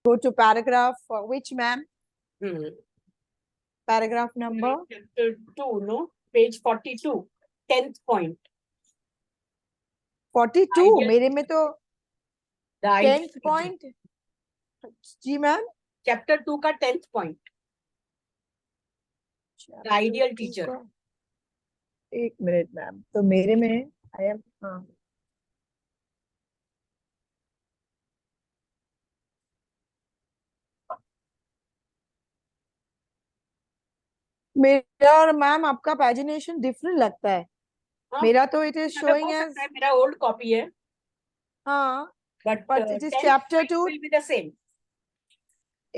Go to paragraph, which ma'am? Hmm. Paragraph number? Chapter 2, no? Page 42, 10th point. 42, Ideal- मेरे में तो The ideal 10th teacher. point. Ji ma'am. Chapter 2 का 10th point. The ideal teacher. एक minute ma'am, तो मेरे में I am, हाँ मेरा और मैम आपका पैजिनेशन डिफरेंट लगता है. हाँ, मेरा तो इट इज मतलब शोइंग हो एज, सकता है मेरा ओल्ड कॉपी है, हाँ but but it is 10th chapter point 2. will be the same.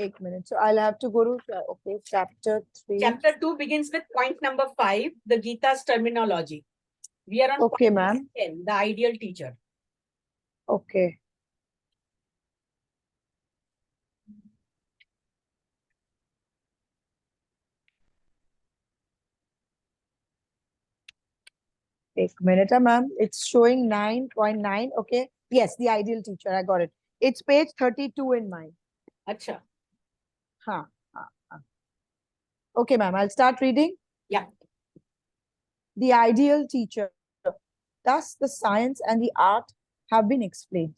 एक minute, so I'll have to go to, okay, chapter 3. Chapter 2 begins with point number 5, the Gita's terminology. We are on Okay, point ma'am. 10, the ideal teacher. Okay. एक minute, ma'am. It's showing 9.9. Okay. Yes, the ideal teacher. I got it. It's page 32 in mine. Acha. Huh. Okay, ma'am. I'll start reading. Yeah. The ideal teacher. Thus, the science and the art have been explained.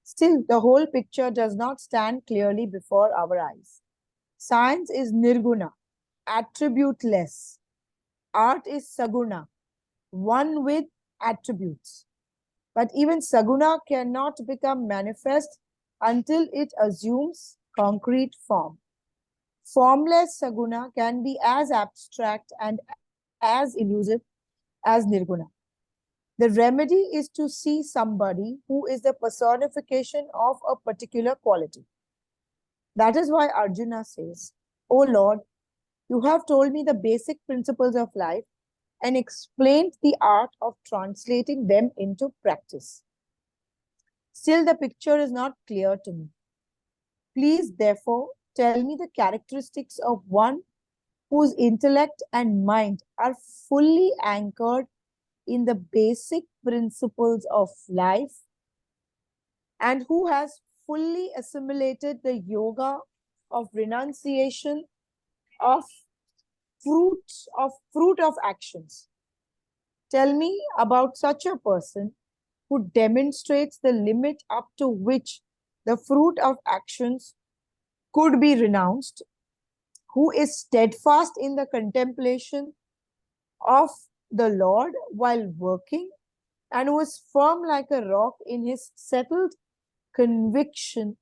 Still, the whole picture does not stand clearly before our eyes. Science is nirguna, attributeless. Art is saguna, one with attributes. But even saguna cannot become manifest until it assumes concrete form. Formless saguna can be as abstract and as elusive as nirguna. The remedy is to see somebody who is the personification of a particular quality. That is why Arjuna says, "O Lord, you have told me the basic principles of life and explained the art of translating them into practice. Still, the picture is not clear to me. Please, therefore, tell me the characteristics of one whose intellect and mind are fully anchored in the basic principles of life and who has fully assimilated the yoga of renunciation of fruit of actions. Tell me about such a person who demonstrates the limit up to which the fruit of actions could be renounced, who is steadfast in the contemplation of the Lord while working, and who is firm like a rock in his settled conviction,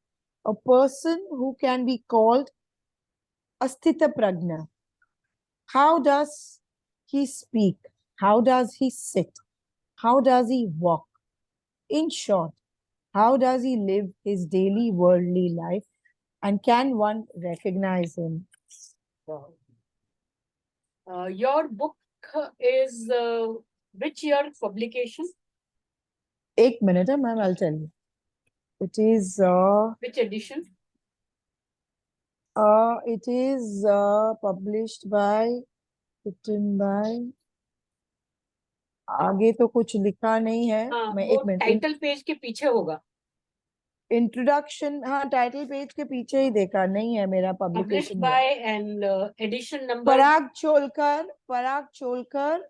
a person who can be called a Sthithaprajna. How does he speak? How does he sit? How does he walk? In short, how does he live his daily worldly life? And can one recognize him?" Your book is which year publication? एक minute, ma'am, I'll tell you. It is Which edition? it is published by, written by, आगे तो कुछ लिखा नहीं है. हाँ, मैं वो एक मिनट, टाइटल पेज के पीछे होगा. इंट्रोडक्शन, हाँ टाइटल पेज के पीछे ही देखा, नहीं है मेरा Published publication. by and edition number. Parag Cholkar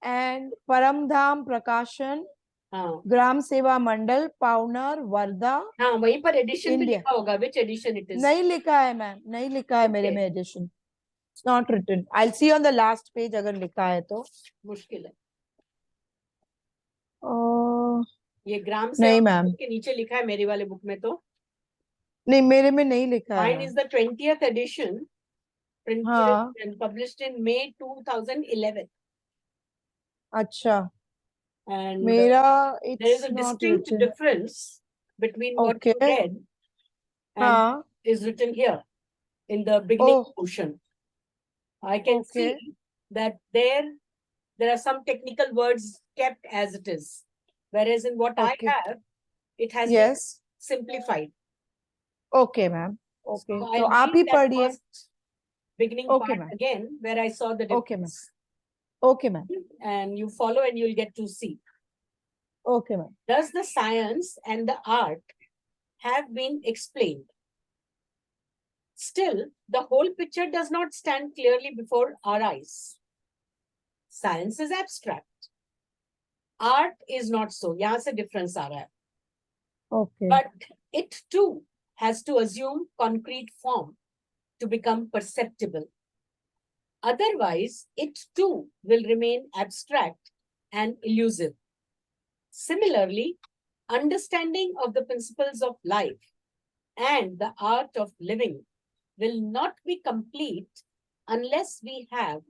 and Paramdham Prakashan, हाँ, ग्राम सेवा मंडल, पाउनर, वर्धा. हाँ, वहीं पर एडिशन भी India. लिखा होगा. Which edition it is? नहीं लिखा है मैम, नहीं लिखा है मेरे Okay. में edition. It's not written. I see on the last page अगर लिखा है तो. मुश्किल है. ये ग्राम नहीं सेवा मैम, के नीचे लिखा है मेरे वाले बुक में तो. नहीं मेरे में नहीं लिखा है. Mine is the 20th edition, printed हाँ, and published in May 2011. अच्छा. And मेरा there is it's a not distinct written. difference between what you Okay. read and हाँ. is written here in the beginning Oh. portion. I can Okay. see that there are some technical words kept as it is, whereas in what Okay. I have, it has been Yes. simplified. Okay, ma'am. Okay. So तो I'll आप ही read that पढ़िए. first beginning Okay, part ma'am. again, where I saw the Okay, ma'am. difference. Okay, ma'am. And you follow and you'll get to see. Okay, ma'am. Does the science and the art have been explained? Still, the whole picture does not stand clearly before our eyes. Science is abstract. Art is not so. यहाँ से difference आ रहा है. Okay. But it too has to assume concrete form to become perceptible. Otherwise, it too will remain abstract and elusive. Similarly, understanding of the principles of life and the art of living will not be complete unless we have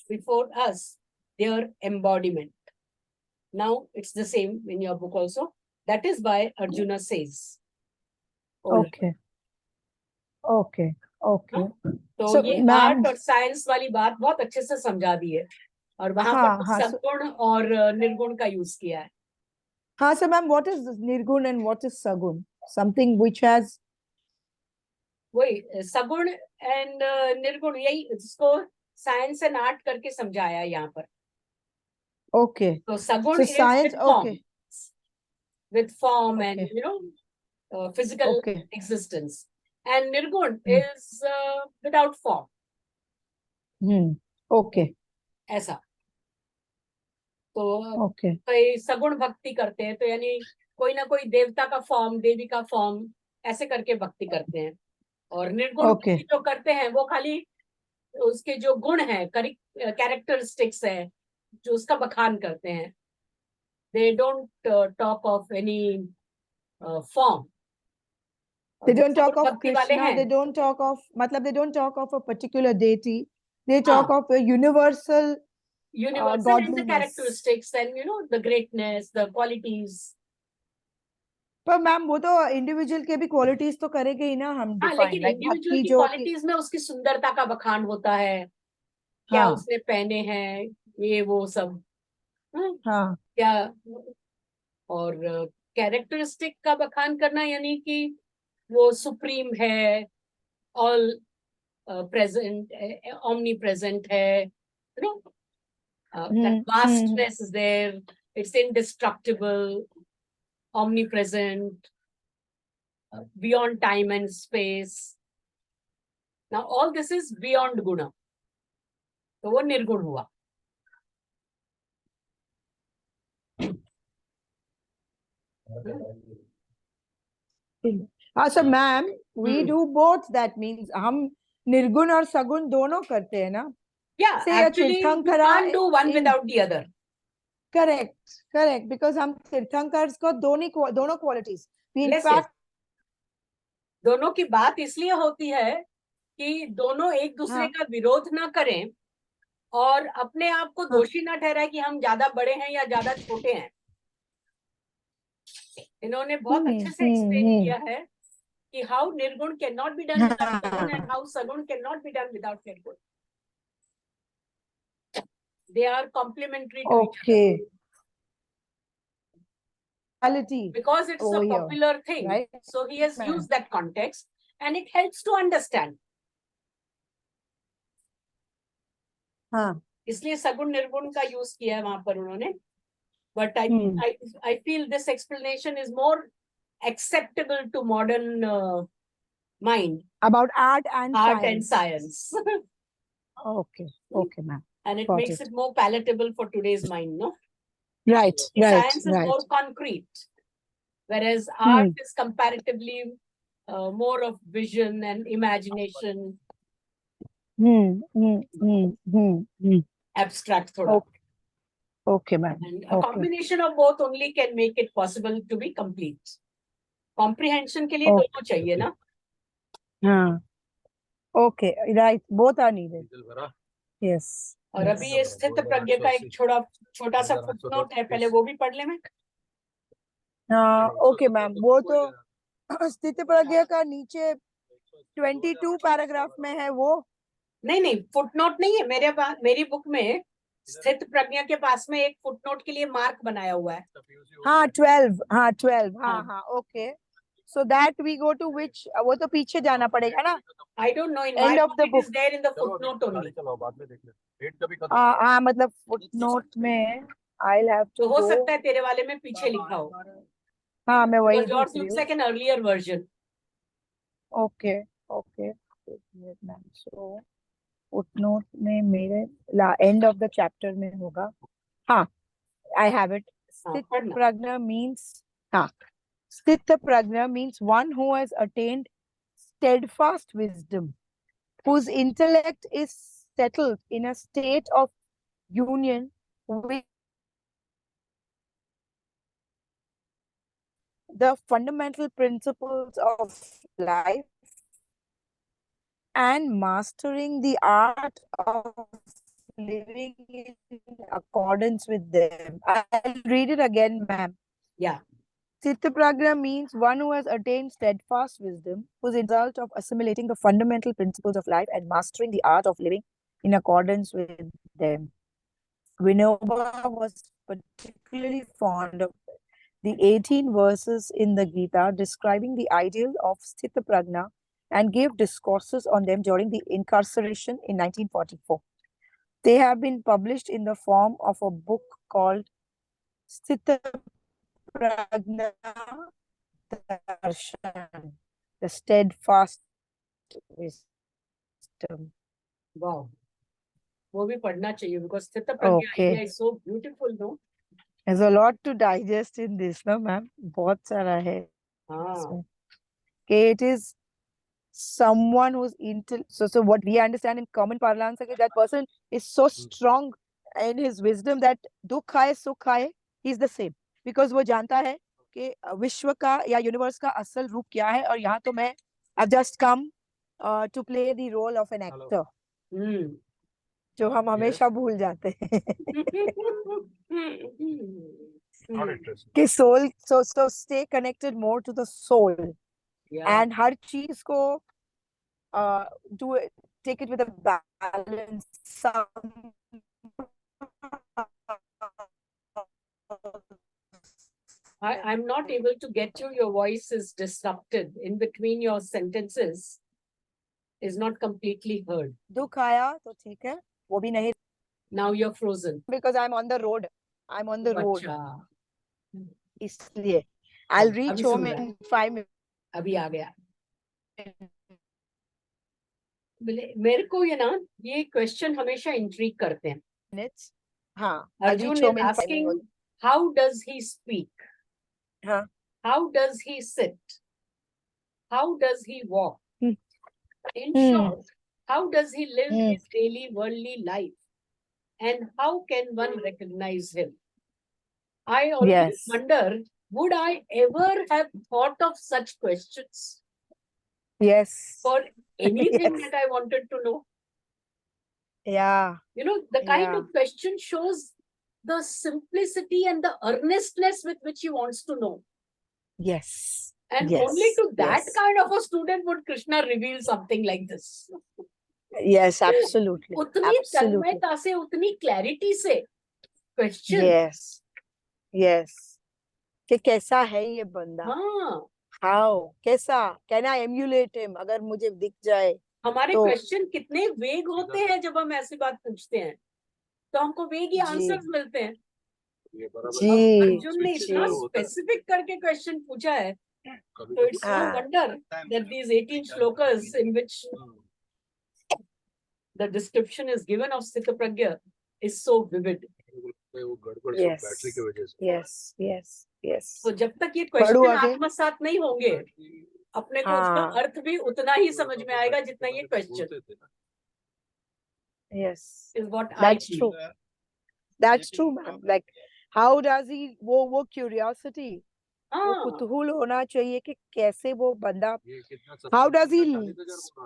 before us their embodiment. Now, it's the same in your book also. That is why Arjuna says. Okay. Okay. Okay. तो So, ये ma'am, art और science वाली बात बहुत अच्छे से समझा दी है और वहां पर हाँ, सगुण और निर्गुण का यूज किया है. हाँ, so ma'am, what is nirgun and what is sagun? Something which has वही सगुण एंड निर्गुण, यही इसको साइंस एंड आर्ट करके समझाया है यहाँ पर. okay. तो सगुण So is science, with form Okay. and physical Okay. existence, and nirgun is without form. Okay. ऐसा. तो Okay. कोई सगुण भक्ति करते हैं तो यानी कोई ना कोई देवता का फॉर्म, देवी का फॉर्म ऐसे करके भक्ति करते हैं. और निर्गुण Okay. जो करते हैं वो खाली उसके जो गुण है, कैरेक्टरिस्टिक्स है, जो उसका बखान करते हैं. They don't talk of any form. They don't talk of भक्ति वाले Krishna. हैं. They don't talk of, matlab, they don't talk of a particular deity. They हाँ. talk of a universal Universal and the godliness. characteristics and the greatness, the qualities. पर ma'am वो तो individual के भी qualities तो करेंगे ही ना हम हाँ, डिफाइन, लेकिन लाइक इंडिविजुअल भक्ति की जो कि क्वालिटीज में उसकी सुंदरता का बखान होता है. क्या हाँ. उसने पहने हैं, ये वो सब. हाँ. क्या और कैरेक्टरिस्टिक का बखान करना यानी कि वो सुप्रीम है, ऑल प्रेजेंट, ओमनी प्रेजेंट है. That vastness is there. It's indestructible, omnipresent, beyond time and space. Now, all this is beyond guna. तो वो निर्गुण हुआ. हाँ sir ma'am, we do both. That means हम निर्गुण और सगुण दोनों करते हैं ना. Yeah, Say actually, you can't do one without the other. Correct. Because हम तीर्थंकर को दोनों क्वालिटीज. In fact, दोनों की बात इसलिए होती है कि दोनों एक दूसरे का विरोध ना करें और अपने आप को दोषी ना ठहराए कि हम ज्यादा बड़े हैं या ज्यादा छोटे हैं. इन्होंने बहुत अच्छे से एक्सप्लेन किया है कि हाउ निर्गुण can not be done without सगुण एंड हाउ सगुण can not be done without निर्गुण. They are complementary to each other. Because it's a popular thing, right? So he has used that context and it helps to understand. हाँ. इसलिए सगुण निर्गुण का use किया है वहां पर उन्होंने. But I feel this explanation is more acceptable to modern mind about art and science. Okay, ma'am. And it makes it more palatable for today's mind, no? Right. Science is more concrete, whereas art is comparatively more of vision and imagination. Abstract thoda. Okay, ma'am. And a combination of both only can make it possible to be complete. Comprehension के लिए दोनों चाहिए ना? हाँ. Okay, right. Both are needed. Yes. और अभी ये स्थित प्रज्ञा का एक छोटा सा फुटनोट है, पहले वो भी पढ़ ले मैं. हाँ, ओके मैम. वो तो स्थित प्रज्ञा का नीचे 22 पैराग्राफ में है वो. नहीं, फुटनोट नहीं है मेरे पास. मेरी बुक में स्थित प्रज्ञा के पास में एक फुटनोट के लिए मार्क बनाया हुआ है. हाँ 12. हाँ. Okay. So that we go to which, वो तो पीछे जाना पड़ेगा ना. I don't know. In end my of the book is there in the footnote only. हाँ मतलब footnote में I'll have to तो हो सकता है तेरे वाले में पीछे लिखा हो. हाँ मैं वही yours looks like an earlier version. Okay. एक मिनट मैम, सो फुटनोट में मेरे एंड ऑफ द चैप्टर में होगा. हाँ, I have it. हाँ, पढ़ना. Sthithprajna means, हाँ, Sthithprajna means one who has attained steadfast wisdom, whose intellect is settled in a state of union with the fundamental principles of life and mastering the art of living in accordance with them. I'll read it again, ma'am. Yeah. Sthithaprajna means one who has attained steadfast wisdom, whose result of assimilating the fundamental principles of life and mastering the art of living in accordance with them. Vinoba was particularly fond of the 18 verses in the Gita describing the ideal of Sthithaprajna and gave discourses on them during the incarceration in 1944. They have been published in the form of a book called Sthithaprajna Darshan, the steadfast wisdom. Wow. वो भी पढ़ना चाहिए because Sthithaprajna idea Okay. is so beautiful, no? There's a lot to digest in this, no, ma'am? बहुत सारा है हाँ. इसमें. Okay, it is someone who's so what we understand in common parlance is that person is so strong in his wisdom that dukh आए sukh आए, he's the same, because वो जानता है कि विश्व का या यूनिवर्स का असल रूप क्या है, और यहाँ तो मैं I've just come to play the role of an actor. जो हम हमेशा भूल जाते हैं. कि soul, so stay connected more to the soul. Yeah. And हर चीज को do it, take it with a balance. I'm not able to get you. Your voice is disrupted in between your sentences. Is not completely heard. दुख आया तो ठीक है, वो भी नहीं. Now you're frozen. Because I'm on the road. I'm on the road. अच्छा. इसलिए I'll reach अभी home सुन रहा है. in 5 minutes. अभी आ गया. मेरे को ये क्वेश्चन हमेशा इंट्रीग करते हैं. Minutes. हाँ. Arjun is asking, how does he speak? हाँ. How does he sit? How does he walk? In short, how does he live his daily worldly life? And how can one recognize him? I always wonder, would I ever have thought of such questions? Yes. For anything that I wanted to know? Yeah. You know, the kind of question shows the simplicity and the earnestness with which he wants to know. Yes. And only to that kind of a student would Krishna reveal something like this. Yes, absolutely. उतनी तन्मयता से, उतनी clarity से question. Yes. Yes. कि कैसा है ये बंदा? हाँ. How? कैसा? Can I emulate him? अगर मुझे दिख जाए. हमारे क्वेश्चन कितने वेग होते हैं जब हम ऐसी बात पूछते हैं, तो हमको वेग ही आंसर्स मिलते हैं. अर्जुन ने इतना स्पेसिफिक करके क्वेश्चन पूछा है, तो it's no wonder that these 18 shlokas in which the description is given of Sthithaprajna is so vivid. Yes. तो जब तक ये क्वेश्चन आत्मसात नहीं होंगे, अपने को उसका अर्थ भी उतना ही समझ में आएगा जितना ये question. Yes, is what that's I true. That's true, ma'am. Like, how does he वो curiosity, वो कुतूहल होना चाहिए कि कैसे वो बंदा, how does he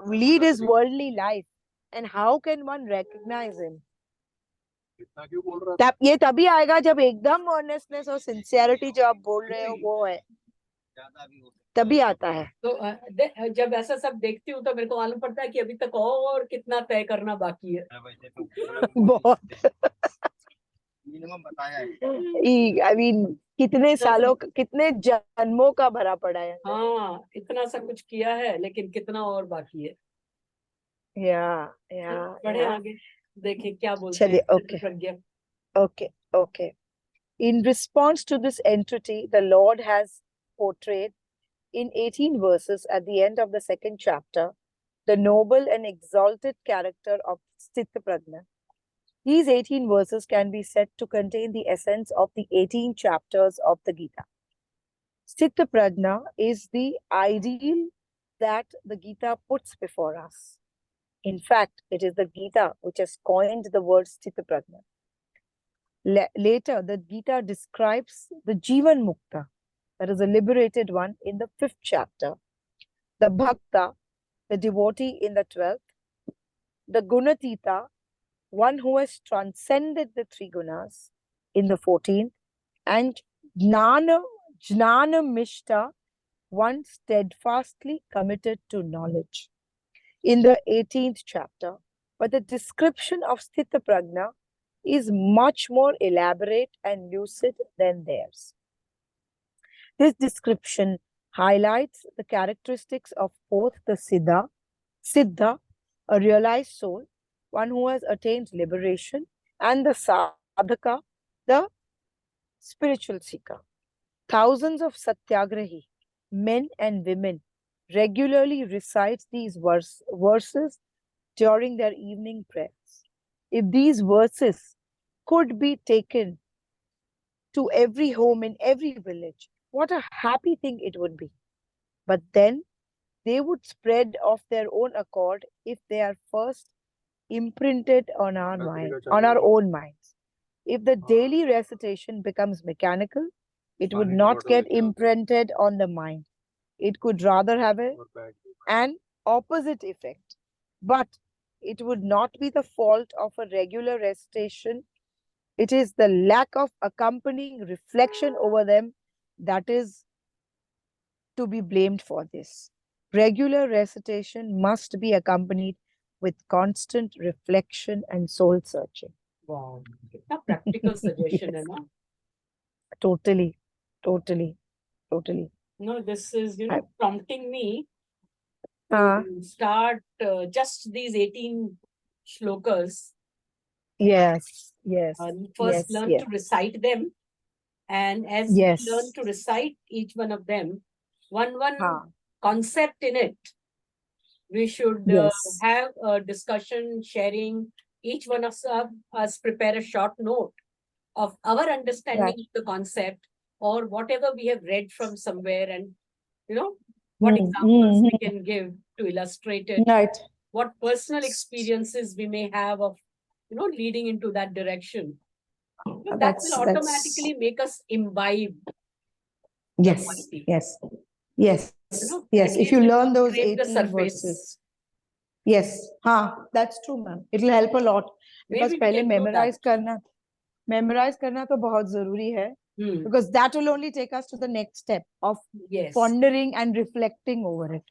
lead his worldly life, and how can one recognize him? ये तभी आएगा जब एकदम ऑनेस्टनेस और सिंसियरिटी जो आप बोल रहे हो वो है, तभी आता है. तो जब ऐसा सब देखती हूँ तो मेरे को मालूम पड़ता है कि अभी तक और कितना तय करना बाकी है. बहुत. मिनिमम बताया है. I mean, कितने सालों, कितने जन्मों का भरा पड़ा है. हाँ, इतना सा कुछ किया है, लेकिन कितना और बाकी है. बढ़े आगे, देखें क्या बोलते हैं. Okay. In response to this entreaty, the Lord has portrayed in 18 verses at the end of the second chapter the noble and exalted character of Sthithaprajna. These 18 verses can be said to contain the essence of the 18 chapters of the Gita. Sthithaprajna is the ideal that the Gita puts before us. In fact, it is the Gita which has coined the word Sthithaprajna. Later, the Gita describes the Jivan Mukta, that is a liberated one, in the 5th chapter, the Bhakta, the devotee, in the 12th, the Gunatita, one who has transcended the 3 gunas, in the 14th, and Jnana Mishta, one steadfastly committed to knowledge, in the 18th chapter. But the description of Sthithaprajna is much more elaborate and lucid than theirs. This description highlights the characteristics of both the Siddha, a realized soul, one who has attained liberation, and the Sadhaka, the spiritual seeker. Thousands of Satyagrahi, men and women, regularly recite these verses during their evening prayers. If these verses could be taken to every home in every village, what a happy thing it would be. But then they would spread of their own accord if they are first imprinted on our own minds. If the daily recitation becomes mechanical, it would not get imprinted on the mind. It could rather have an opposite effect. But it would not be the fault of a regular recitation. It is the lack of accompanying reflection over them that is to be blamed for this. Regular recitation must be accompanied with constant reflection and soul searching. Wow, कितना practical suggestion है ना? Totally. No, this is, prompting me to start just these 18 shlokas. Yes. First learn to recite them. And as we learn to recite each one of them, one concept in it, we should have a discussion, sharing. Each one of us prepare a short note of our understanding of the concept, or whatever we have read from somewhere, and what examples we can give to illustrate it. Right. What personal experiences we may have of leading into that direction. That will automatically make us imbibe. Yes. If you learn those 18 verses. Yes. That's true, ma'am. It will help a lot. Because पहले memorize करना तो बहुत जरूरी है. Because that will only take us to the next step of pondering and reflecting over it.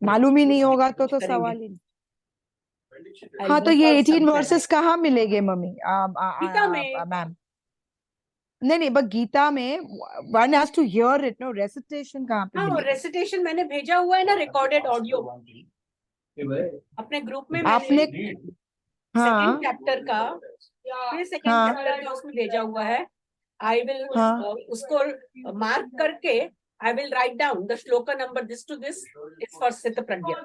मालूम ही नहीं होगा तो सवाल ही नहीं. हाँ, तो ये 18 verses कहाँ मिलेंगे मम्मी? मैम. नहीं, but गीता में one has to hear it, no? Recitation कहाँ पे मिलेगा? Recitation मैंने भेजा हुआ है ना, recorded audio. अपने ग्रुप में मैंने सेकंड चैप्टर का उसमें भेजा हुआ है. I will उसको मार्क करके I will write down the shloka number this to this is for Sthithaprajna.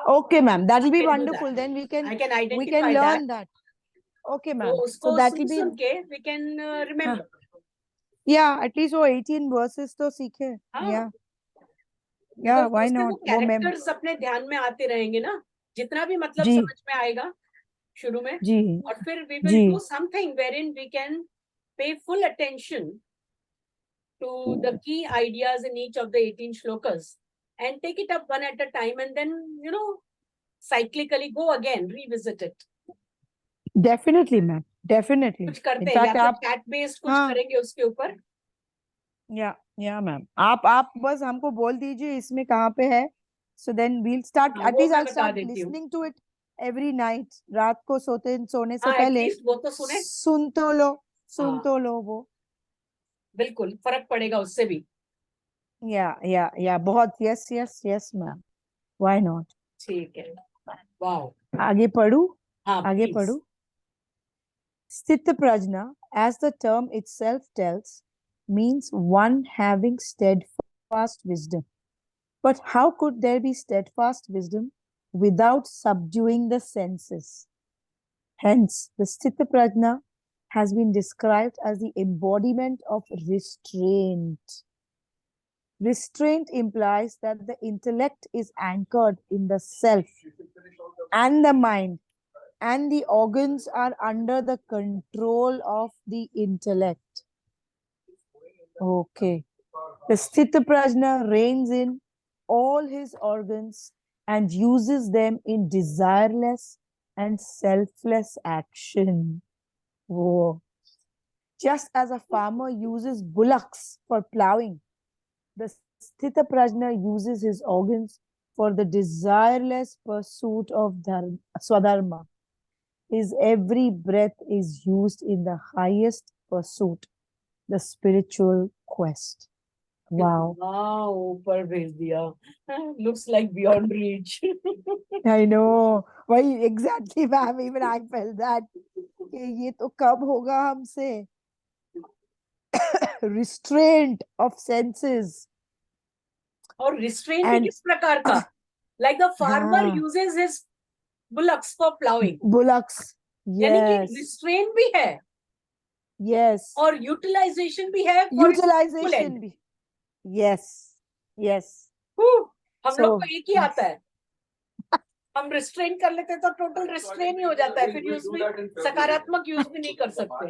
Okay, ma'am. That will be wonderful. Then we can learn that. Okay, ma'am. So that will be we can remember. Yeah, at least वो 18 verses तो सीखे. Yeah, why not? Characters अपने ध्यान में आते रहेंगे ना, जितना भी मतलब समझ में आएगा शुरू में, और फिर we will do something wherein we can pay full attention to the key ideas in each of the 18 shlokas and take it up one at a time, and then cyclically go again, revisit it. Definitely, ma'am. Definitely. कुछ करते हैं या फिर chat based कुछ करेंगे उसके ऊपर. Yeah, ma'am. आप बस हमको बोल दीजिए इसमें कहाँ पे है. So then we'll start. At least I'll start listening to it every night. रात को सोने से पहले वो तो सुने. सुन तो लो वो. बिल्कुल फर्क पड़ेगा उससे भी. Yeah. बहुत. Yes, ma'am. Why not? ठीक है. Wow. आगे पढ़ू. Sthithaprajna, as the term itself tells, means one having steadfast wisdom. But how could there be steadfast wisdom without subduing the senses. Hence, the Sthithaprajna has been described as the embodiment of restraint. Restraint implies that the intellect is anchored in the self and the mind, and the organs are under the control of the intellect. Okay. The Sthithaprajna reigns in all his organs and uses them in desireless and selfless action. Whoa. Just as a farmer uses bullocks for plowing, the Sthithaprajna uses his organs for the desireless pursuit of swadharma. His every breath is used in the highest pursuit, the spiritual quest. Wow. Wow, ऊपर भेज दिया. Looks like beyond reach. I know. Why exactly, ma'am? Even I felt that. कि ये तो कब होगा हमसे? Restraint of senses. और restraint And किस प्रकार का? Like a farmer हाँ, uses his bullocks for plowing. bullocks. यानी कि Yes. restraint भी है Yes. और utilization भी है for its full Utilization end. भी. Yes. Yes. हम लोग को एक ही आता है. हम restrain कर लेते हैं तो total restrain ही हो जाता है. फिर use भी सकारात्मक use भी नहीं कर सकते.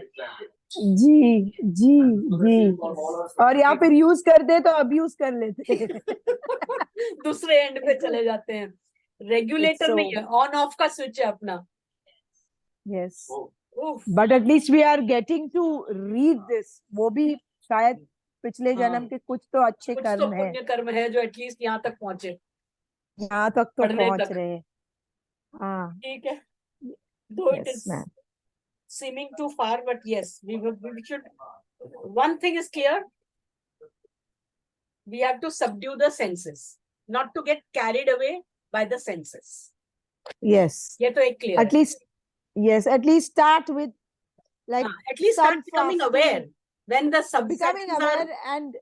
जी जी जी. और या फिर यूज करते तो अब्यूज कर लेते. दूसरे एंड पे चले जाते हैं. रेगुलेटर so- नहीं है, ऑन ऑफ का स्विच है अपना. Yes. Oof. But at least we are getting to read this. वो भी शायद पिछले जन्म के कुछ तो अच्छे कुछ तो कर्म है. पुण्य कर्म है जो एटलीस्ट यहाँ तक पहुंचे. यहाँ तक तो पढ़ने पहुंच तक. रहे हैं. हाँ. ठीक है. Though it Yes, is ma'am. seeming too far, but yes, we should. One thing is clear: we have to subdue the senses, not to get carried away by the senses. Yes. ये तो एक clear. At least, yes. At least start with like at least some start becoming fasting. aware when the Becoming subsections aware are. and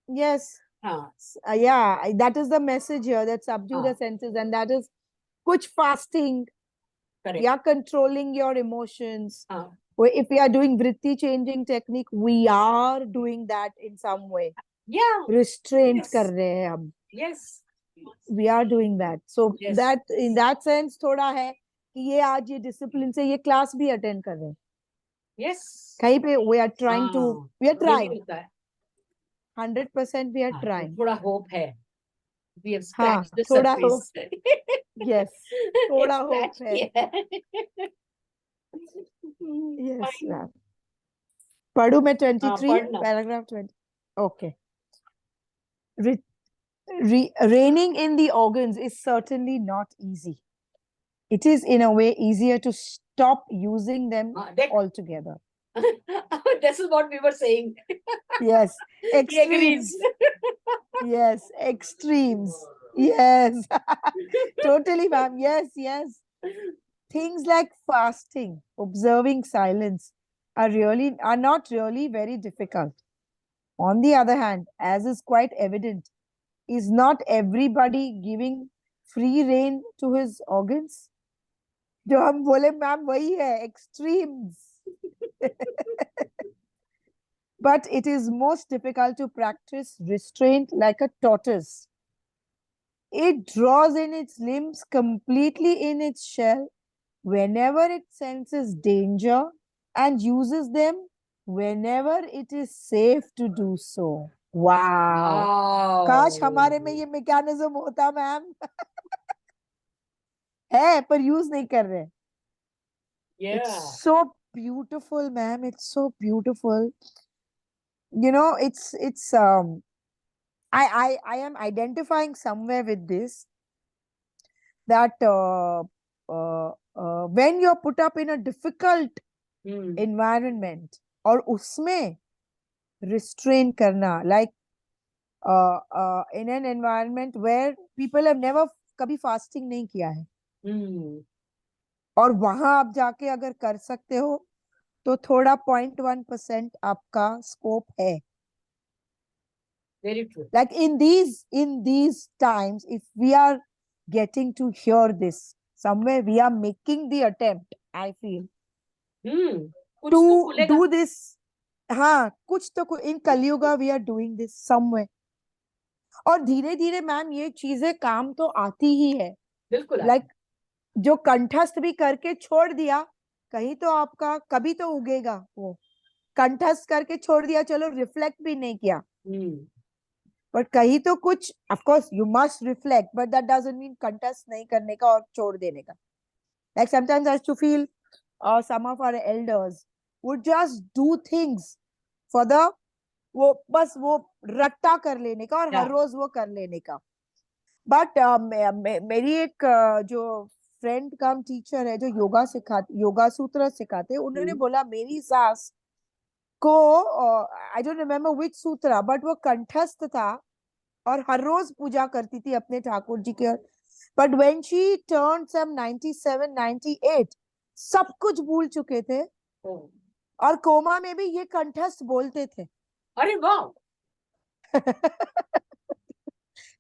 yes. हाँ. Yeah, that is the message here, that subdue the senses, and that is kuch fasting. Correct. We are controlling your emotions. हाँ. If we are doing vritti changing technique, we are doing that in some way. Yeah. Restraint Yes. kar rahe hain hum. Yes. We are doing that. So Yes. that in that sense thoda hai कि ये आज ये discipline से ये class भी attend कर रहे हैं. Yes. कहीं पे we are trying to, we are trying. 100% we are trying. थोड़ा hope है. We have हाँ, scratched the थोड़ा surface. Yes, थोड़ा It's hope scratched, है. yeah. Yes, Fine. ma'am. पढ़ूं मैं 23 पढ़ना. paragraph 20. Okay. Reigning in the organs is certainly not easy. It is in a way easier to stop using them altogether. This is what we were saying. Yes, He extremes. agrees. Yes, extremes. Yes, totally, ma'am. Yes, yes. Things like fasting, observing silence are not really very difficult. On the other hand, as is quite evident, is not everybody giving free rein to his organs? जो हम बोले ma'am वही है, extremes. But it is most difficult to practice restraint like a tortoise. It draws in its limbs completely in its shell whenever it senses danger and uses them whenever it is safe to do so. Wow. काश हमारे में ये mechanism होता ma'am. है पर use नहीं कर रहे. Yeah. It's so beautiful, ma'am. It's so beautiful. You know, I am identifying somewhere with this, that when you're put up in a difficult environment और उसमें restrain करना, like in an environment where people have never कभी fasting नहीं किया है, और वहां आप जाके अगर कर सकते हो तो थोड़ा 0.1% आपका स्कोप है. Very true. Like in these times, if we are getting to hear this. Somewhere we are making the attempt, I feel, कुछ तो to खुलेगा. do this. हाँ, कुछ तो in Kaliyuga we are doing this somewhere. और धीरे धीरे ma'am ये चीजें काम तो आती ही है. बिल्कुल. Like जो कंठस्थ भी करके छोड़ दिया, कहीं तो आपका कभी तो उगेगा. वो कंठस्थ करके छोड़ दिया, चलो रिफ्लेक्ट भी नहीं किया, बट कहीं तो कुछ, of course you must reflect, but that doesn't mean कंठस्थ नहीं करने का और छोड़ देने का. Like sometimes I used to feel some of our elders would just do things for the, वो बस वो रट्टा कर लेने का और हर रोज वो कर लेने का. बट मेरी एक जो फ्रेंड कम टीचर है जो योगा सूत्र सिखाते, उन्होंने बोला मेरी सास को, आई डोंट रिमेम्बर व्हिच सूत्र, बट वो कंठस्थ था और हर रोज पूजा करती थी अपने ठाकुर जी के. बट व्हेन शी टर्न्ड सम 97 98, सब कुछ भूल चुके थे और कोमा में भी ये कंठस्थ बोलते थे. अरे वाह.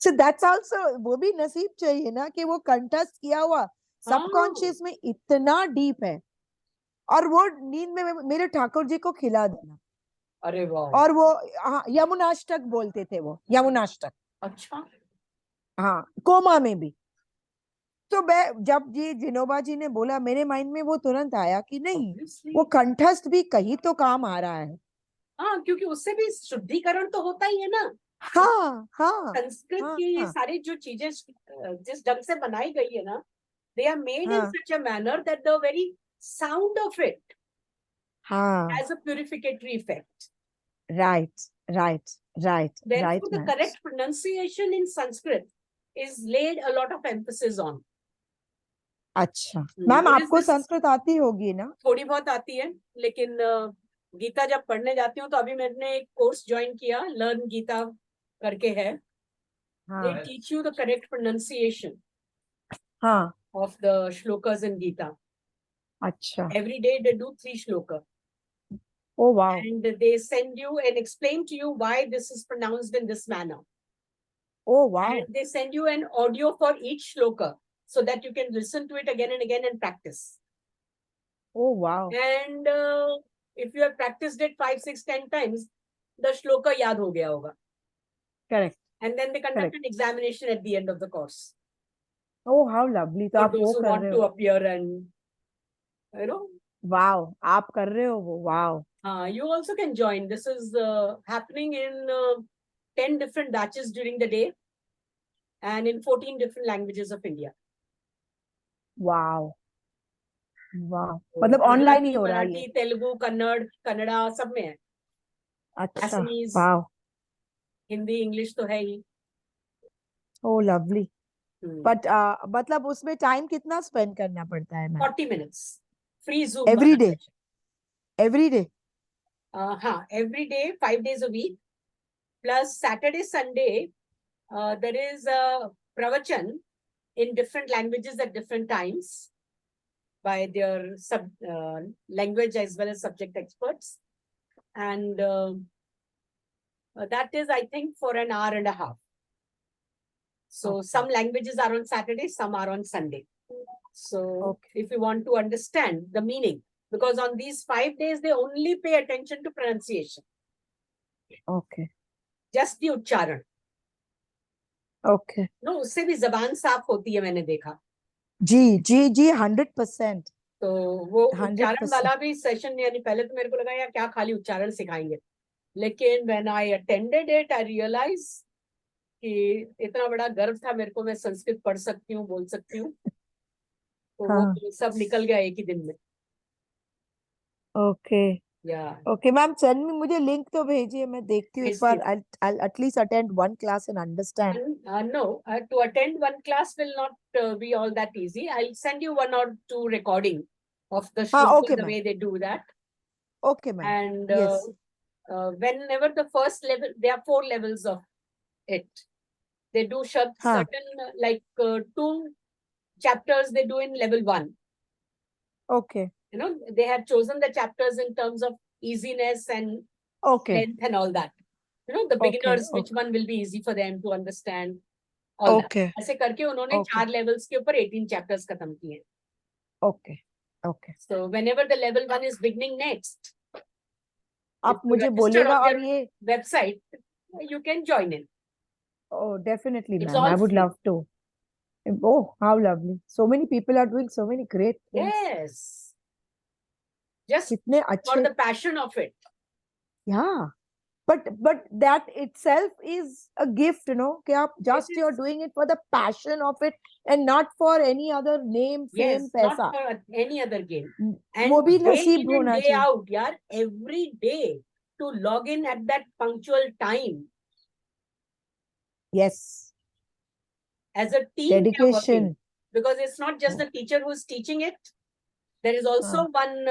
So that's also, वो भी नसीब चाहिए ना कि वो कंठस्थ किया हुआ सबकॉन्शियस में इतना डीप है और वो नींद में मेरे ठाकुर जी को खिला देना. अरे वाह. और वो यमुनाष्टक बोलते थे, वो यमुनाष्टक. अच्छा. हाँ, कोमा में भी. तो मैं जब ये जिनोबा जी ने बोला, मेरे माइंड में वो तुरंत आया कि नहीं, वो कंठस्थ भी कहीं तो काम आ रहा है. हाँ, क्योंकि उससे भी शुद्धिकरण तो होता ही है ना. हाँ हाँ. संस्कृत की ये सारी जो चीजें जिस ढंग से बनाई गई है ना, they are made in such a manner that the very sound of it has a purificatory effect. Right. Therefore, the correct pronunciation in Sanskrit is laid a lot of emphasis on. अच्छा ma'am, आपको संस्कृत आती होगी ना? थोड़ी बहुत आती है, लेकिन गीता जब पढ़ने जाती हूँ तो अभी मैंने एक कोर्स ज्वाइन किया, लर्न गीता करके है. They teach you the correct pronunciation of the shlokas in Gita. अच्छा. Every day they do 3 shloka. Oh wow. And they send you and explain to you why this is pronounced in this manner. Oh wow. And they send you an audio for each shloka so that you can listen to it again and again and practice. Oh wow. And if you have practiced it 5, 6, 10 times, the shloka yaad ho gaya hoga. Correct. And then they conduct an examination at the end of the course. Oh, how lovely. For those who want to appear and, you know. Wow, आप कर रहे हो वो. Wow. You also can join. This is happening in 10 different batches during the day and in 14 different languages of India. Wow. Wow. मतलब online ही हो रहा है ये? तेलुगु, कन्नड़ा सब में है. अच्छा. Assamese, wow. हिंदी, इंग्लिश तो है ही. Oh lovely. But मतलब उसमें टाइम कितना स्पेंड करना पड़ता है ma'am? 40 minutes. Free Zoom. Every day? Every day? हाँ, every day, 5 days a week. Plus Saturday, Sunday, there is a pravachan in different languages at different times by their language as well as subject experts. And that is, I think, for an hour and a half. So some languages are on Saturday, some are on Sunday. So if you want to understand the meaning, because on these 5 days, they only pay attention to pronunciation. Okay. Just the uchcharan. Okay. No, उससे भी जबान साफ होती है, मैंने देखा. जी 100%. तो वो उच्चारण वाला भी सेशन, यानी पहले तो मेरे को लगा यार क्या खाली उच्चारण सिखाएंगे, लेकिन when I attended it, I realized कि इतना बड़ा गर्व था मेरे को, मैं संस्कृत पढ़ सकती हूँ, बोल सकती हूँ. तो वो सब निकल गया एक ही दिन में. Okay. Okay ma'am, send me, मुझे लिंक तो भेजिए, मैं देखती हूँ एक बार. I'll at least attend one class and understand. No, to attend one class will not be all that easy. I'll send you 1 or 2 recording of the shloka, the way they do that. Okay, ma'am. And yes. Whenever the first level, there are 4 levels of it. They do certain like 2 chapters they do in level 1. Okay. You know, they have chosen the chapters in terms of easiness and length and all that. You know, the beginners, which one will be easy for them to understand. all that. Okay. ऐसे करके उन्होंने Okay. 4 levels के ऊपर 18 chapters खत्म किए. Okay. Okay. So whenever the level 1 is beginning next, आप if you मुझे register बोलिएगा on और their ये website, you can join in. oh definitely It's ma'am, I all would free. love to. Oh, how lovely. So many people are doing so many great things. Yes. Just कितने for अच्छे. the passion of it. Yeah. But that itself is a gift, you know. कि आप just It you're is, doing it for the passion of it and not for any other name, yes, fame, not पैसा. for any other game. वो And भी day नसीब in and होना day चाहिए. out, yaar, every day to log in at that punctual time. Yes. As a team, we are working. Dedication. Because it's not just the teacher who's teaching it. There is also one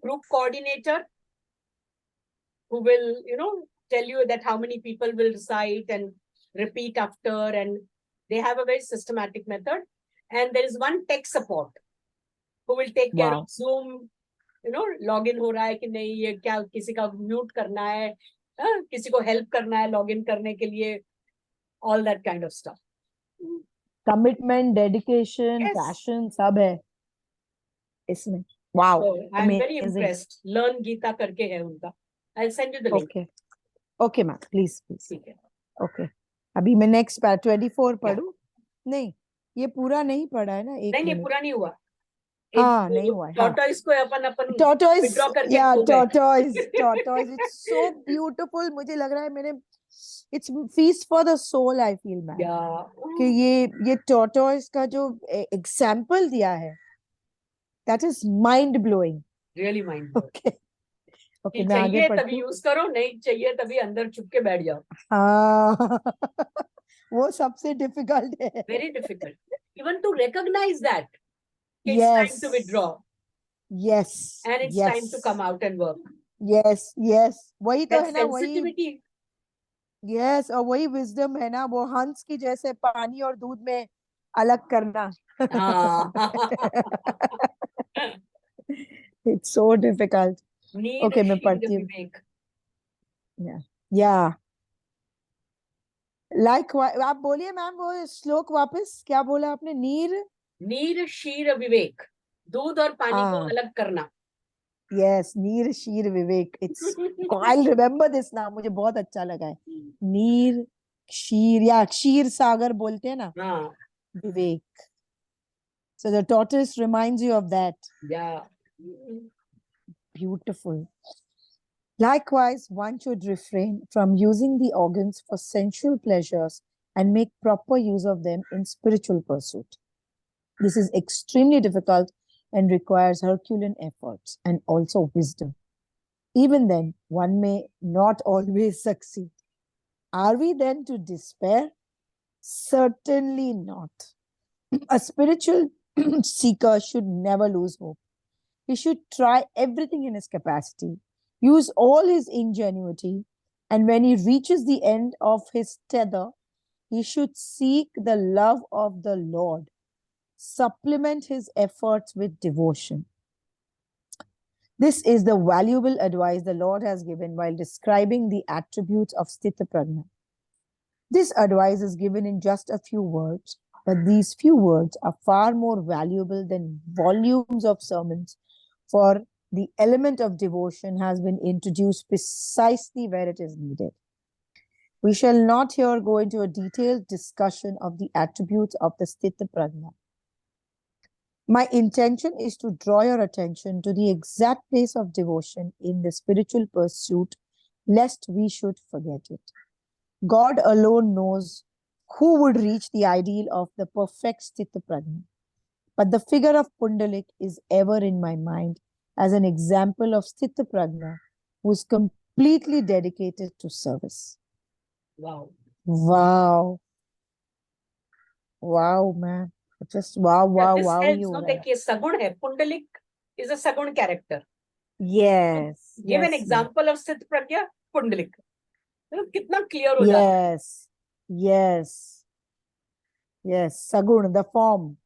group coordinator who will, tell you that how many people will recite and repeat after, and they have a very systematic method. And there is one tech support who will take care Wow. of Zoom, log in हो रहा है कि नहीं, ये क्या किसी का mute करना है, किसी को हेल्प करना है लॉग इन करने के लिए, all that kind of stuff. Commitment, dedication, Yes. passion, सब है इसमें. Wow. So I am very Amazing. impressed. Learn Gita करके है उनका. I'll send you the link. Okay. Okay, ma'am. Please, please. ठीक है. Okay. अभी मैं next 24 पढ़ूं? नहीं, ये पूरा नहीं पढ़ा है ना. एक नहीं मिनट. पूरा नहीं हुआ. हाँ, नहीं हुआ है. हाँ. Tortoise को अपन Tortoise. withdraw करके Yeah, खो गए. tortoise. Tortoise. It's so beautiful. मुझे लग रहा है मैंने. It's feast for the soul. I feel, man. Yeah. कि ये tortoise का जो example दिया है. That is mind blowing. Really mind blowing. Okay. Okay, कि मैं आगे चाहिए पढ़ती तभी हूँ. यूज करो, नहीं चाहिए तभी अंदर छुप के बैठ जाओ. हाँ. वो सबसे difficult है. Very difficult. Even to recognize that it's Yes. time to withdraw Yes. and it's Yes. time to come out and work. Yes. Yes. वही तो That है ना, वही. sensitivity. Yes, और वही wisdom है ना, वो हंस की जैसे पानी और दूध में अलग करना. हाँ. It's so difficult. Need Okay, मैं शील पढ़ती हूँ. विवेक. Yeah. Yeah. Like आप बोलिए मैम वो श्लोक वापस क्या बोला आपने. नीर शीर विवेक. दूध और पानी को अलग करना. Yes, नीर शीर विवेक. It's I'll remember this now. मुझे बहुत अच्छा लगा है. नीर शीर या क्षीर सागर बोलते हैं ना. हाँ. विवेक. So the tortoise reminds you of that. Yeah. Beautiful. Likewise, one should refrain from using the organs for sensual pleasures and make proper use of them in spiritual pursuit. This is extremely difficult and requires Herculean efforts and also wisdom. Even then, one may not always succeed. Are we then to despair? Certainly not. A spiritual seeker should never lose hope. He should try everything in his capacity, use all his ingenuity, and when he reaches the end of his tether, he should seek the love of the Lord, supplement his efforts with devotion. This is the valuable advice the Lord has given while describing the attributes of Sthithaprajna. This advice is given in just a few words, but these few words are far more valuable than volumes of sermons, for the element of devotion has been introduced precisely where it is needed. We shall not here go into a detailed discussion of the attributes of the Sthithaprajna. My intention is to draw your attention to the exact place of devotion in the spiritual pursuit, lest we should forget it. God alone knows who would reach the ideal of the perfect Sthithaprajna. But the figure of Pundalik is ever in my mind as an example of Sthithaprajna, who is completely dedicated to service. Wow. Wow. Wow, man. Just wow, wow, this wow. helps, no? देखिए सगुण है. Pundalik is a sagun character. Yes. Give an yes, example of Sthitprajna, Pundalik. कितना clear हो ma'am. जाता है. Yes. Yes. Yes. Sagun, the form.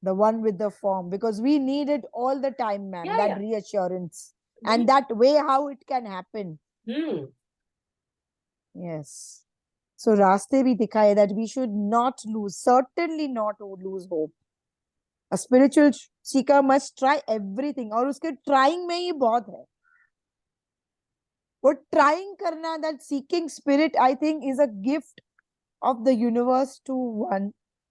The one with the form. Because we need it all the time, ma'am. Yeah, that yeah. reassurance. And that way how it can happen. Hmm. Yes. So रास्ते भी दिखाए that we should not lose, certainly not lose hope. A spiritual seeker must try everything, और उसके trying में ही बहुत है. वो trying करना, that seeking spirit, I think is a gift of the universe to one.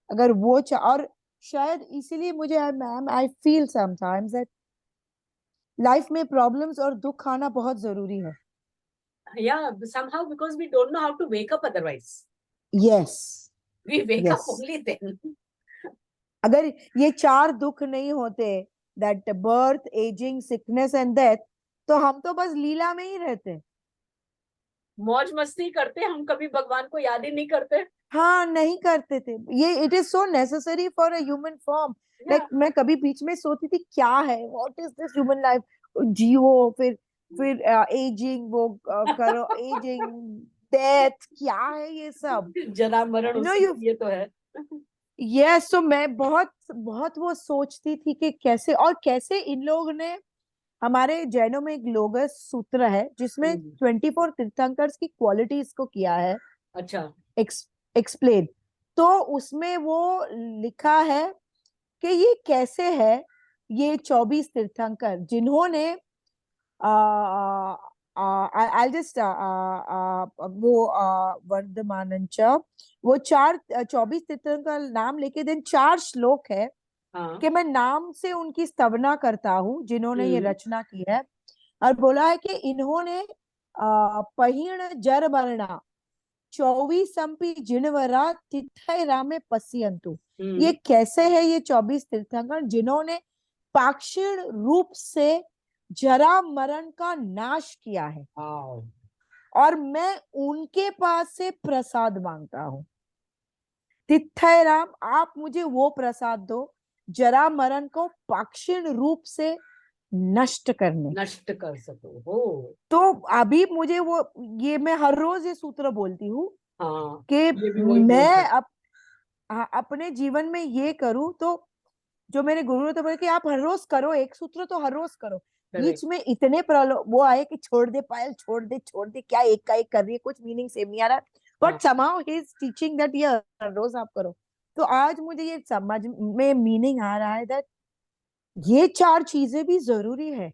अगर वो और शायद इसीलिए मुझे ma'am I feel sometimes that life में प्रॉब्लम्स और दुख आना बहुत जरूरी है. Yeah, somehow because we don't know how to wake up otherwise. Yes. We wake up Yes. only then. अगर ये 4 दुख नहीं होते, that birth, aging, sickness and death, तो हम तो बस लीला में ही रहते. मौज मस्ती करते, हम कभी भगवान को याद ही नहीं करते. हाँ, नहीं करते थे ये. It is so necessary for a human form. Like मैं कभी बीच में सोचती थी क्या है, what is this human life. जियो, फिर एजिंग, वो करो एजिंग, डेथ, क्या है ये सब. जरा मरण ये तो है. यस. सो मैं बहुत बहुत वो सोचती थी कि कैसे और कैसे इन लोग ने, हमारे जैनों में एक लोगस सूत्र है जिसमें 24 तीर्थंकर्स की क्वालिटीज को किया है. अच्छा. एक्सप्लेन. तो उसमें वो लिखा है कि ये कैसे है, ये 24 तीर्थंकर जिन्होंने I'll just वो वर्धमानंच, वो 24 तीर्थंकर नाम लेके देन 4 श्लोक है. हाँ. कि मैं नाम से उनकी स्तवना करता हूँ जिन्होंने ये रचना की है. और बोला है कि इन्होंने पहिण जर मरणा 24 जिनवरा तिथैरा में पश्यन्तु. ये कैसे है ये 24 तीर्थंकर जिन्होंने पाक्षिण रूप से जरा मरण का नाश किया है. और मैं उनके पास से प्रसाद मांगता हूँ. तिथैराम, आप मुझे वो प्रसाद दो जरा मरण को पाक्षिण रूप से नष्ट कर सको. हो. तो अभी मुझे वो, ये मैं हर रोज ये सूत्र बोलती हूँ. हाँ, कि मैं अपने जीवन में ये करूं. तो जो मेरे गुरु ने तो बोले कि आप हर रोज करो, एक सूत्र तो हर रोज करो. बीच में इतने वो आए कि छोड़ दे पायल, छोड़ दे, क्या एक का एक कर रही है, कुछ मीनिंग सेम नहीं आ रहा. But somehow he is teaching that ये हर रोज आप करो. तो आज मुझे ये समझ में मीनिंग आ रहा है that ये 4 चीजें भी जरूरी है.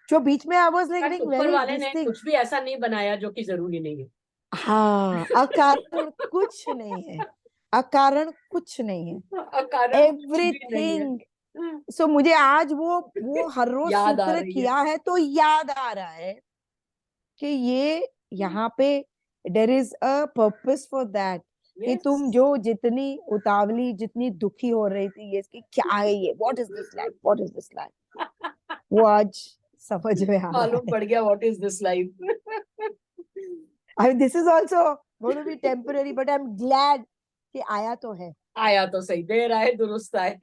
जो बीच में I was like ऊपर वाले ने कुछ भी ऐसा नहीं बनाया जो कि जरूरी नहीं है. हाँ, अकारण कुछ नहीं है, अकारण कुछ नहीं है, एवरीथिंग. सो मुझे आज वो हर रोज सूत्र किया है तो याद आ रहा है कि ये यहाँ पे there is a purpose for that. कि तुम जो जितनी उतावली, जितनी दुखी हो रही थी, ये इसकी क्या है, ये what is this life, what is this life, वो आज समझ में आ रहा है. मालूम पड़ गया what is this life. I mean, this is also going to be temporary, but I'm glad कि आया तो है. आया तो सही, देर आए दुरुस्त आए.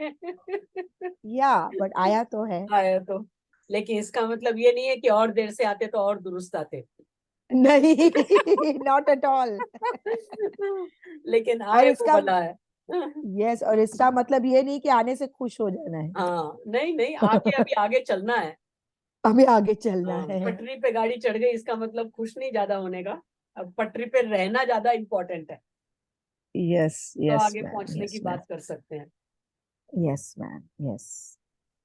बट आया तो है. आया तो, लेकिन इसका मतलब ये नहीं है कि और देर से आते तो और दुरुस्त आते. नहीं, नॉट एट ऑल. लेकिन आए तो भला है. यस. और इसका मतलब ये नहीं कि आने से खुश हो जाना है. हाँ, नहीं, आके अभी आगे चलना है. अभी आगे चलना है. पटरी पे गाड़ी चढ़ गई इसका मतलब खुश नहीं ज्यादा होने का, अब पटरी पे रहना ज्यादा इम्पोर्टेंट है. यस. तो आगे पहुंचने की बात कर सकते हैं. Yes ma'am, yes.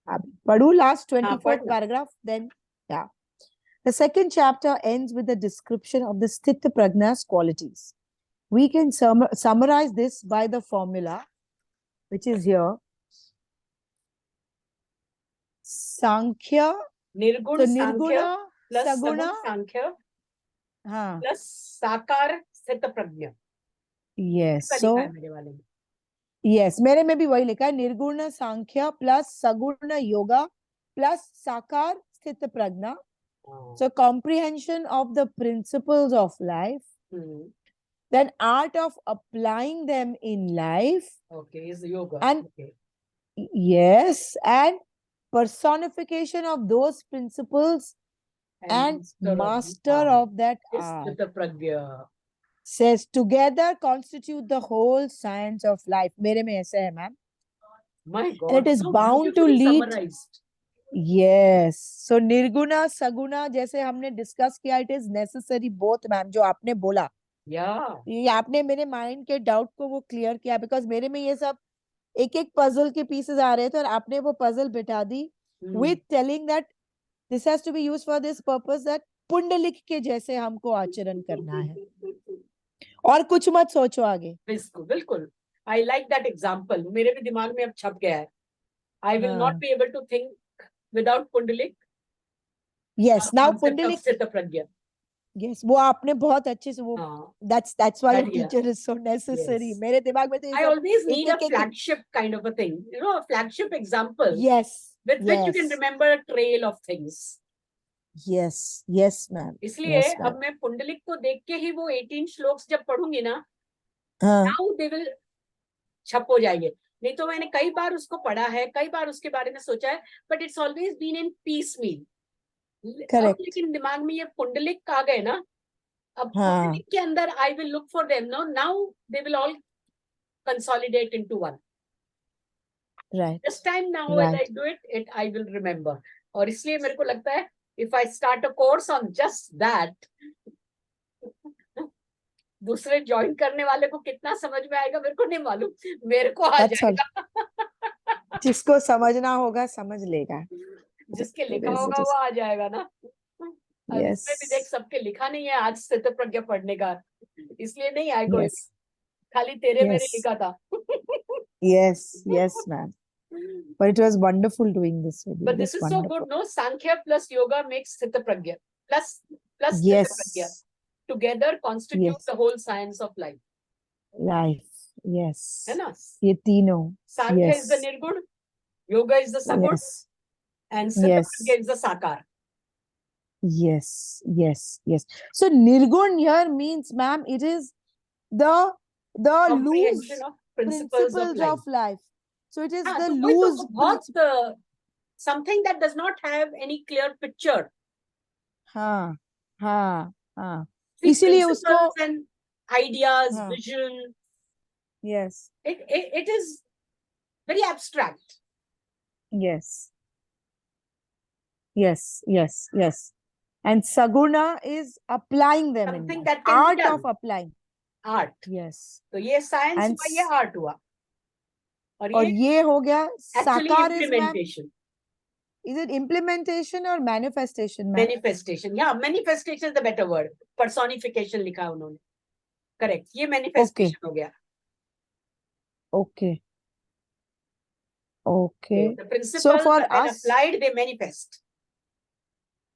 अब पढ़ू last 24th paragraph, then yeah. The second chapter ends with the description of the Sthithaprajna's qualities. We can summarize this by the formula, which is here. Sankhya, निर्गुण सांख्य प्लस सगुण सांख्य हाँ plus साकार स्थित प्रज्ञा. Yes. सो मेरे वाले में यस, मेरे में भी वही लिखा है, निर्गुण सांख्य प्लस सगुण योगा प्लस साकार स्थित प्रज्ञा. So comprehension of the principles of life, then art of applying them in life. Okay, is yoga. And yes, and personification of those principles and master of that art. Says together constitute the whole science of life. मेरे में ऐसा है ma'am. My God, and it is so bound to lead. Summarized. Yes. So Nirguna Saguna जैसे हमने discuss किया, it is necessary both ma'am. जो आपने बोला Yeah. ये आपने मेरे माइंड के डाउट को वो क्लियर किया, बिकॉज मेरे में ये सब एक एक पजल के पीसेस आ रहे थे और आपने वो पजल बिठा दी with telling that this has to be used for this purpose, that Pundalik के जैसे हमको आचरण करना है और कुछ मत सोचो आगे। बिल्कुल बिल्कुल, आई लाइक दैट एग्जाम्पल, मेरे भी दिमाग में अब छप गया है। I will not be able to think without Pundalik, yes, now concept of Pundalik, स्थितप्रज्ञा। यस, वो आपने बहुत अच्छे से वो, हाँ, that's why a that, yeah, teacher is so necessary। yes. मेरे दिमाग में तो ये I सब always एक need a एक एक, flagship kind of a thing, you know, a flagship example yes, with which you can yes, remember a trail of things. yes, yes ma'am, इसलिए yes अब ma'am, मैं पुंडलिक को देख के ही वो 18 श्लोक्स जब पढ़ूंगी ना, हाँ, now they will छप हो जाएंगे। नहीं तो मैंने कई बार उसको पढ़ा है, कई बार उसके बारे में सोचा है, but it's always been in piecemeal. अब करेक्ट, लेकिन दिमाग में ये पुंडलिक आ गए ना, अब हाँ, पुंडलिक के अंदर I will look for them, no now they will all consolidate into one. right, This time now when I right, do it I will remember। और इसलिए मेरे को लगता है if I start a course on just that, दूसरे join करने वाले को कितना समझ में आएगा मेरे को नहीं मालूम, मेरे को आ that's all, जाएगा। जिसको समझना होगा समझ लेगा, जिसके it लिखा is, होगा it वो is, आ जाएगा ना। अब इसमें भी देख yes, सबके लिखा नहीं है आज स्थितप्रज्ञा पढ़ने का, इसलिए नहीं आई कोई, yes, खाली तेरे मेरे yes, लिखा था। yes, yes ma'am, but it was wonderful doing this with you, But this just is so good, wonderful, no? Sankhya plus yoga makes Sthithaprajna plus Sthithaprajna yes, together constitute yes, the whole science of life. life, है yes, ना? ये तीनों, Sankhya is the yes, nirgun, yoga is the sagun, yes, and yes, Sthithaprajna is the sakar. yes, yes, yes. So nirgun here means, ma'am, it is the Comprehension loose of principles of principles life. of life. So it is हाँ, the तो वही तो loose बहुत something that does not have any clear picture. हाँ, हाँ, हाँ, See, इसीलिए उसको, principles and ideas, हाँ, vision, yes, it is very abstract. yes, yes, yes, yes. And saguna is applying them in Something life, that can be art done. of applying. Art. Yes. तो ये science And हुआ, ये art हुआ, और और ये हो गया एक्चुअली साकार is, ma'am, implementation, is it implementation or manifestation, ma'am? Manifestation, या manifestation is the better word, personification लिखा उन्होंने, करेक्ट, ये Okay, मैनिफेस्टेशन हो गया। okay, okay. The So principles for are when us, applied they manifest.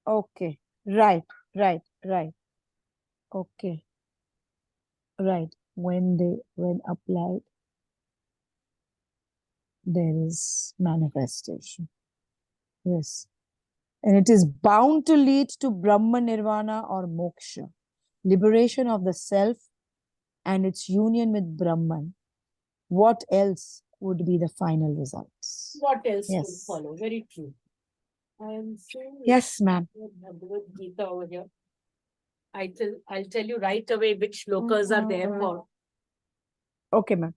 okay, right, right, right, okay, right. When applied, there is manifestation. Yes. And it is bound to lead to Brahma Nirvana or Moksha, liberation of the self and its union with Brahman. What else would be the final results? What else Yes. will follow? Very true. I am seeing Yes, ma'am. Bhagavad Gita over here. I'll tell you right away which shlokas are there for. Okay, ma'am.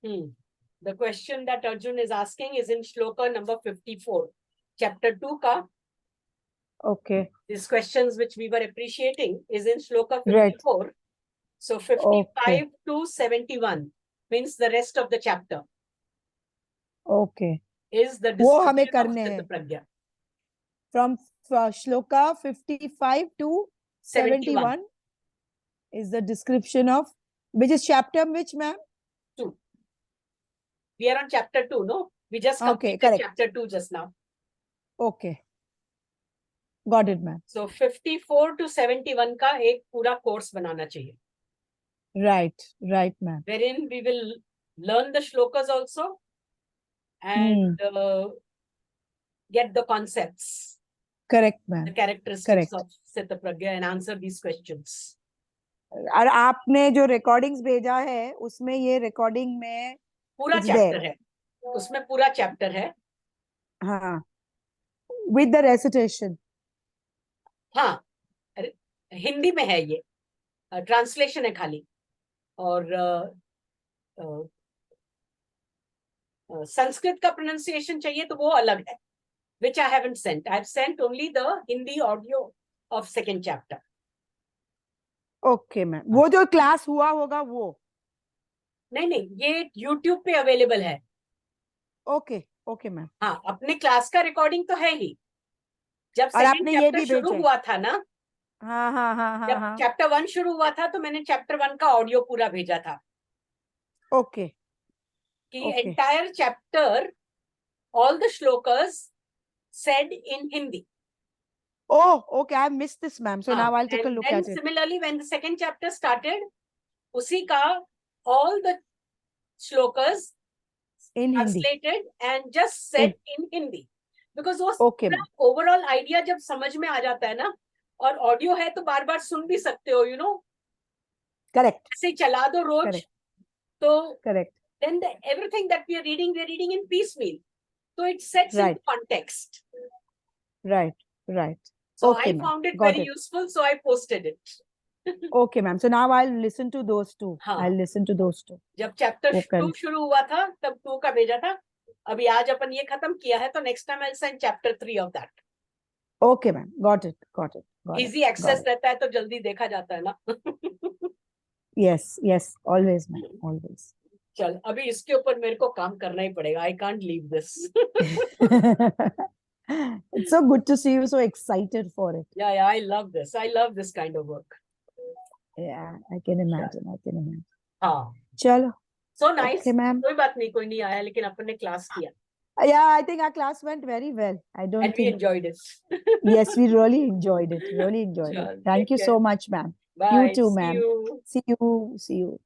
The question that Arjun is asking is in shloka number 54, chapter 2 ka. Okay. These questions which we were appreciating is in shloka Right. 54. So 55 to 71 means the rest of the chapter Okay. is the वो हमें description of करने हैं. Sthithaprajna. From shloka 55 to 71 is the description of, which is chapter which, ma'am? 2. We are on chapter 2, no? We just Okay, completed correct. chapter 2 just now. Okay. Got it, ma'am. So 54 to 71 का एक पूरा course बनाना चाहिए. Right, right, ma'am. Wherein we will learn the shlokas also and get the concepts, Correct, the ma'am. characteristics Correct. of Sthithaprajna and answer these questions. और आपने जो recordings भेजा है, उसमें ये recording में पूरा it's chapter there. है. उसमें पूरा chapter है. हाँ. With the recitation. हाँ. हिंदी में है ये. Translation है खाली. और संस्कृत का pronunciation चाहिए तो वो अलग है. Which I haven't sent. I've sent only the Hindi audio of second chapter. Okay, ma'am. वो जो class हुआ होगा वो. नहीं, ये YouTube पे available है. Okay, okay, ma'am. हाँ, अपने क्लास का रिकॉर्डिंग तो है ही. जब और सेकंड आपने ये चैप्टर भी शुरू भेजा है. हुआ था ना, हाँ हाँ हाँ हाँ जब हाँ. चैप्टर 1 शुरू हुआ था तो मैंने चैप्टर 1 का ऑडियो पूरा भेजा था. Okay. कि Okay. entire chapter, all the shlokas said in Hindi. Oh, okay. I missed this, ma'am. So now I'll take a And look then at it. similarly, when the second chapter started, उसी का all the shlokas In Hindi. translated and just said in Hindi. Because वो Okay, ma'am. overall idea जब समझ में आ जाता है ना, और ऑडियो है तो बार बार सुन भी सकते हो, you know. Correct. ऐसे चला दो रोज, Correct. तो Correct. then everything that we are reading in piecemeal. So it sets Right. into context. Right. Right. So Okay, I ma'am. found it Got very it. useful, so I posted it. Okay, ma'am. So now I'll listen to those two. हाँ. I'll listen to those two. जब chapter Okay. 2 शुरू हुआ था तब 2 का भेजा था. अभी आज अपन ये खत्म किया है तो next time I'll send chapter 3 of that. Okay, ma'am. Got it. Got it. Got Easy it. access Got it. रहता है तो जल्दी देखा जाता है ना. Yes. Yes. Always, ma'am. Always. चल, अभी इसके ऊपर मेरे को काम करना ही पड़ेगा. I can't leave this. It's so good to see you so excited for it. Yeah, I love this. I love this kind of work. Yeah, I can imagine. I can imagine. हाँ. Chalo. So nice. Okay, ma'am. कोई बात नहीं, कोई नहीं आया, लेकिन अपन ने class किया. Yeah, I think our class went very well. I don't And we think. enjoyed it. Yes, we really enjoyed it. Really enjoyed Chal, it. Thank take you care. so much, ma'am. Bye. You too, See ma'am. you. See you. See you.